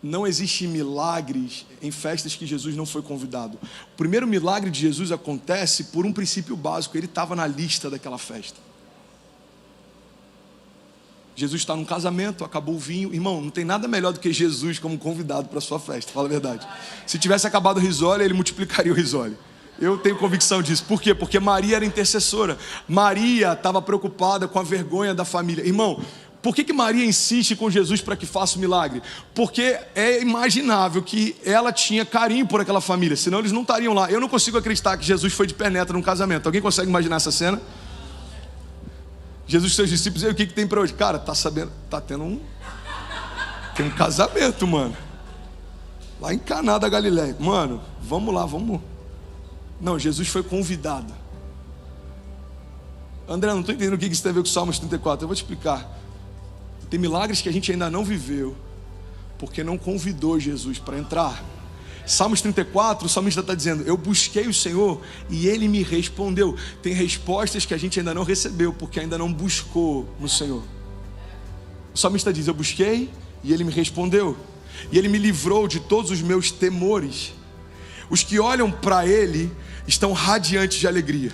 Não existe milagres em festas que Jesus não foi convidado. O primeiro milagre de Jesus acontece por um princípio básico. Ele estava na lista daquela festa. Jesus está num casamento, acabou o vinho. Irmão, não tem nada melhor do que Jesus como convidado para a sua festa, fala a verdade. Se tivesse acabado o risole, ele multiplicaria o risole. Eu tenho convicção disso. Por quê? Porque Maria era intercessora. Maria estava preocupada com a vergonha da família. Irmão, por que Maria insiste com Jesus para que faça o milagre? Porque é imaginável que ela tinha carinho por aquela família, senão eles não estariam lá. Eu não consigo acreditar que Jesus foi de penetra num casamento. Alguém consegue imaginar essa cena? Jesus e seus discípulos, e aí, o que tem para hoje? Cara, tem um casamento, mano. Lá em Caná da Galileia. Mano, vamos lá, vamos. Não, Jesus foi convidado. André, não estou entendendo o que isso tem a ver com Salmos 34. Eu vou te explicar. Tem milagres que a gente ainda não viveu, porque não convidou Jesus para entrar. Salmos 34, o salmista está dizendo: eu busquei o Senhor e Ele me respondeu. Tem respostas que a gente ainda não recebeu, porque ainda não buscou no Senhor. O salmista diz: eu busquei e Ele me respondeu, e Ele me livrou de todos os meus temores. Os que olham para Ele estão radiantes de alegria.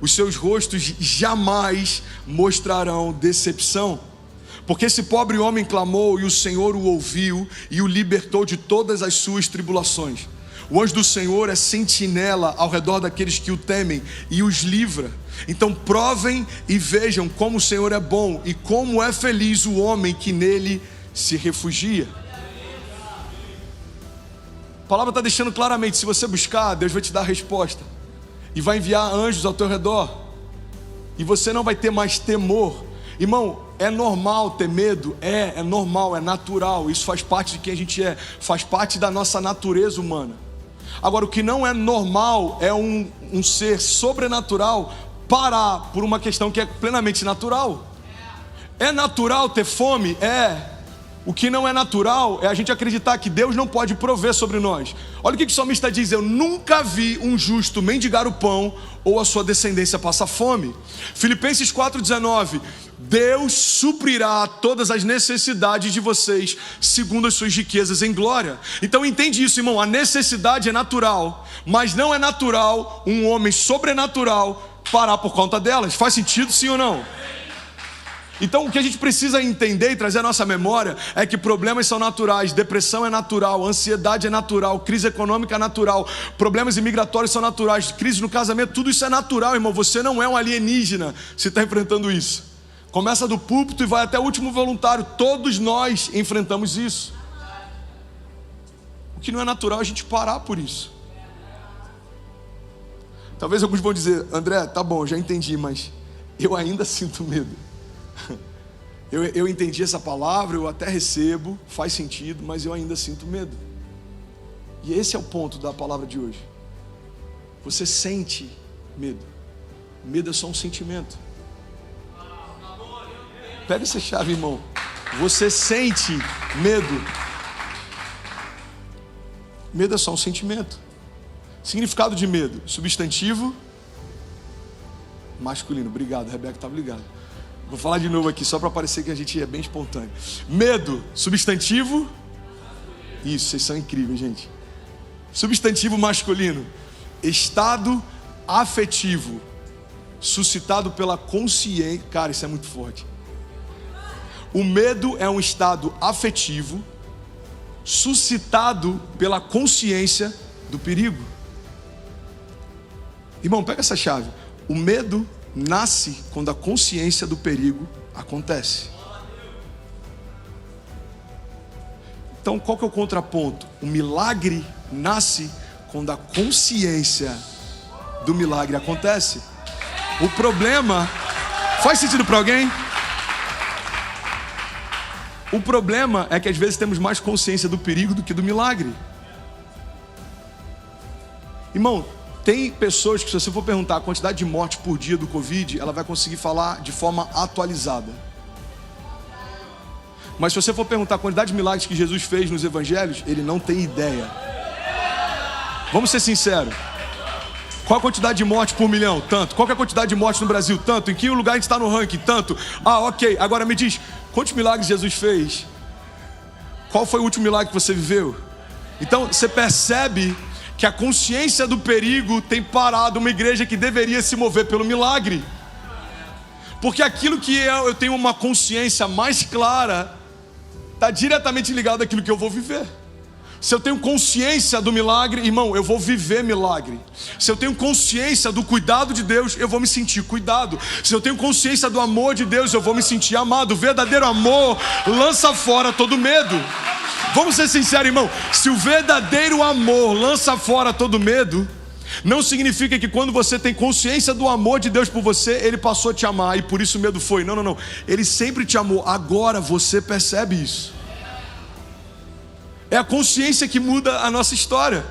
Os seus rostos jamais mostrarão decepção. Porque esse pobre homem clamou e o Senhor o ouviu e o libertou de todas as suas tribulações. O anjo do Senhor é sentinela ao redor daqueles que o temem e os livra. Então provem e vejam como o Senhor é bom e como é feliz o homem que nele se refugia. A palavra está deixando claramente: se você buscar, Deus vai te dar a resposta e vai enviar anjos ao teu redor, e você não vai ter mais temor. Irmão, é normal ter medo? É normal, é natural. Isso faz parte de quem a gente é, faz parte da nossa natureza humana. Agora, o que não é normal é um ser sobrenatural parar por uma questão que é plenamente natural. É natural ter fome? É. O que não é natural é a gente acreditar que Deus não pode prover sobre nós. Olha o que o salmista diz: eu nunca vi um justo mendigar o pão ou a sua descendência passar fome. Filipenses 4,19: Deus suprirá todas as necessidades de vocês segundo as suas riquezas em glória. Então entende isso, irmão. A necessidade é natural, mas não é natural um homem sobrenatural parar por conta delas. Faz sentido, sim ou não? Então o que a gente precisa entender e trazer à nossa memória é que problemas são naturais, depressão é natural, ansiedade é natural, crise econômica é natural, problemas imigratórios são naturais, crise no casamento, tudo isso é natural, irmão. Você não é um alienígena se está enfrentando isso. Começa do púlpito e vai até o último voluntário, todos nós enfrentamos isso. O que não é natural é a gente parar por isso. Talvez alguns vão dizer: André, tá bom, já entendi, mas eu ainda sinto medo. Eu entendi essa palavra, eu até recebo, faz sentido, mas eu ainda sinto medo. E esse é o ponto da palavra de hoje. Você sente medo. Medo é só um sentimento. Pega essa chave, irmão. Você sente medo. Medo é só um sentimento. Significado de medo: substantivo masculino. Obrigado, Rebeca estava ligado. Vou falar de novo aqui, só para parecer que a gente é bem espontâneo. Medo, substantivo. Isso, vocês são incríveis, gente. Substantivo masculino: estado afetivo suscitado pela consciência. Cara, isso é muito forte. O medo é um estado afetivo suscitado pela consciência do perigo. Irmão, pega essa chave. O medo nasce quando a consciência do perigo acontece. Então, qual que é o contraponto? O milagre nasce quando a consciência do milagre acontece. O problema... Faz sentido para alguém? O problema é que às vezes temos mais consciência do perigo do que do milagre. Irmão, tem pessoas que, se você for perguntar a quantidade de mortes por dia do Covid, ela vai conseguir falar de forma atualizada. Mas se você for perguntar a quantidade de milagres que Jesus fez nos evangelhos, ele não tem ideia. Vamos ser sinceros. Qual a quantidade de mortes por milhão? Tanto. Qual que é a quantidade de mortes no Brasil? Tanto. Em que lugar a gente está no ranking? Tanto. Ah, ok. Agora me diz, quantos milagres Jesus fez? Qual foi o último milagre que você viveu? Então você percebe que a consciência do perigo tem parado uma igreja que deveria se mover pelo milagre. Porque aquilo que eu tenho uma consciência mais clara está diretamente ligado àquilo que eu vou viver. Se eu tenho consciência do milagre, irmão, eu vou viver milagre. Se eu tenho consciência do cuidado de Deus, eu vou me sentir cuidado. Se eu tenho consciência do amor de Deus, eu vou me sentir amado. O verdadeiro amor lança fora todo medo. Vamos ser sinceros, irmão. Se o verdadeiro amor lança fora todo medo, não significa que quando você tem consciência do amor de Deus por você, Ele passou a te amar e por isso o medo foi. Não, não, não. Ele sempre te amou. Agora você percebe isso. É a consciência que muda a nossa história.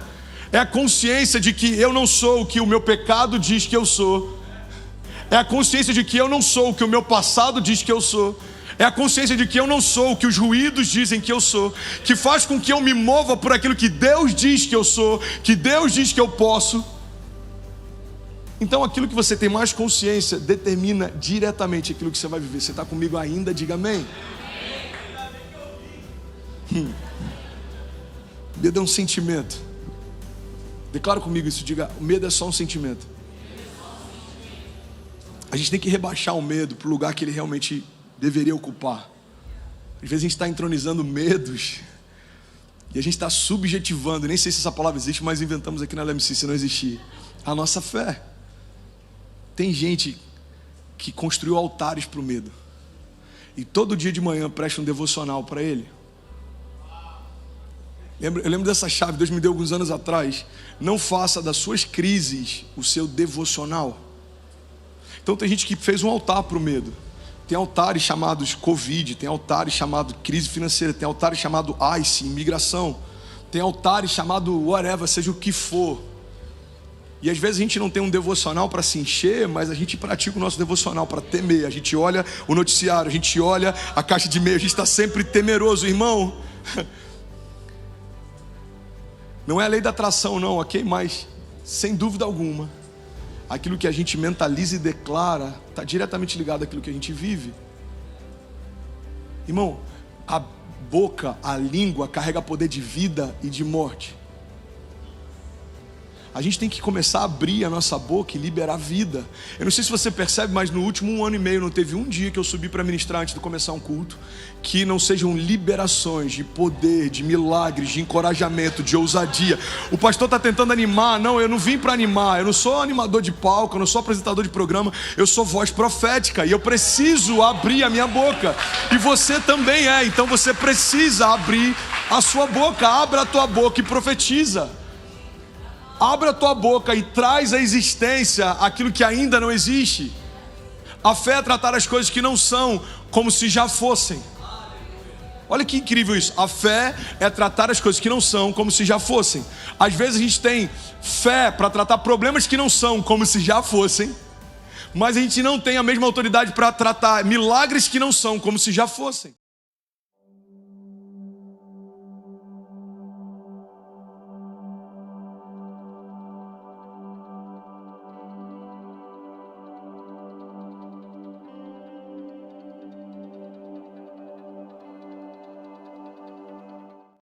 É a consciência de que eu não sou o que o meu pecado diz que eu sou. É a consciência de que eu não sou o que o meu passado diz que eu sou. É a consciência de que eu não sou o que os ruídos dizem que eu sou. Que faz com que eu me mova por aquilo que Deus diz que eu sou, que Deus diz que eu posso. Então aquilo que você tem mais consciência determina diretamente aquilo que você vai viver. Você está comigo ainda? Diga amém. Medo é um sentimento. Declara comigo isso, diga, o medo é só um sentimento. A gente tem que rebaixar o medo para o lugar que ele realmente deveria ocupar. Às vezes a gente está entronizando medos e a gente está subjetivando, nem sei se essa palavra existe, mas inventamos aqui na LMC, se não existir, a nossa fé. Tem gente que construiu altares para o medo e todo dia de manhã presta um devocional para ele. Eu lembro dessa chave, Deus me deu alguns anos atrás. Não faça das suas crises o seu devocional. Então tem gente que fez um altar para o medo. Tem altares chamados Covid, tem altares chamados crise financeira, tem altares chamados ICE, imigração, tem altares chamados whatever, seja o que for. E às vezes a gente não tem um devocional para se encher, mas a gente pratica o nosso devocional para temer. A gente olha o noticiário, a gente olha a caixa de e-mail, a gente está sempre temeroso, irmão. Não é a lei da atração não, ok? Mas, sem dúvida alguma, aquilo que a gente mentaliza e declara está diretamente ligado àquilo que a gente vive. Irmão, a boca, a língua carrega poder de vida e de morte. A gente tem que começar a abrir a nossa boca e liberar vida. Eu não sei se você percebe, mas no último 1 ano e meio não teve um dia que eu subi para ministrar antes de começar um culto que não sejam liberações de poder, de milagres, de encorajamento, de ousadia. O pastor está tentando animar. Não, eu não vim para animar. Eu não sou animador de palco, eu não sou apresentador de programa. Eu sou voz profética e eu preciso abrir a minha boca. E você também é. Então você precisa abrir a sua boca. Abra a tua boca e profetiza. Abra a tua boca e traz à existência aquilo que ainda não existe. A fé é tratar as coisas que não são como se já fossem. Olha que incrível isso. A fé é tratar as coisas que não são como se já fossem. Às vezes a gente tem fé para tratar problemas que não são como se já fossem, mas a gente não tem a mesma autoridade para tratar milagres que não são como se já fossem.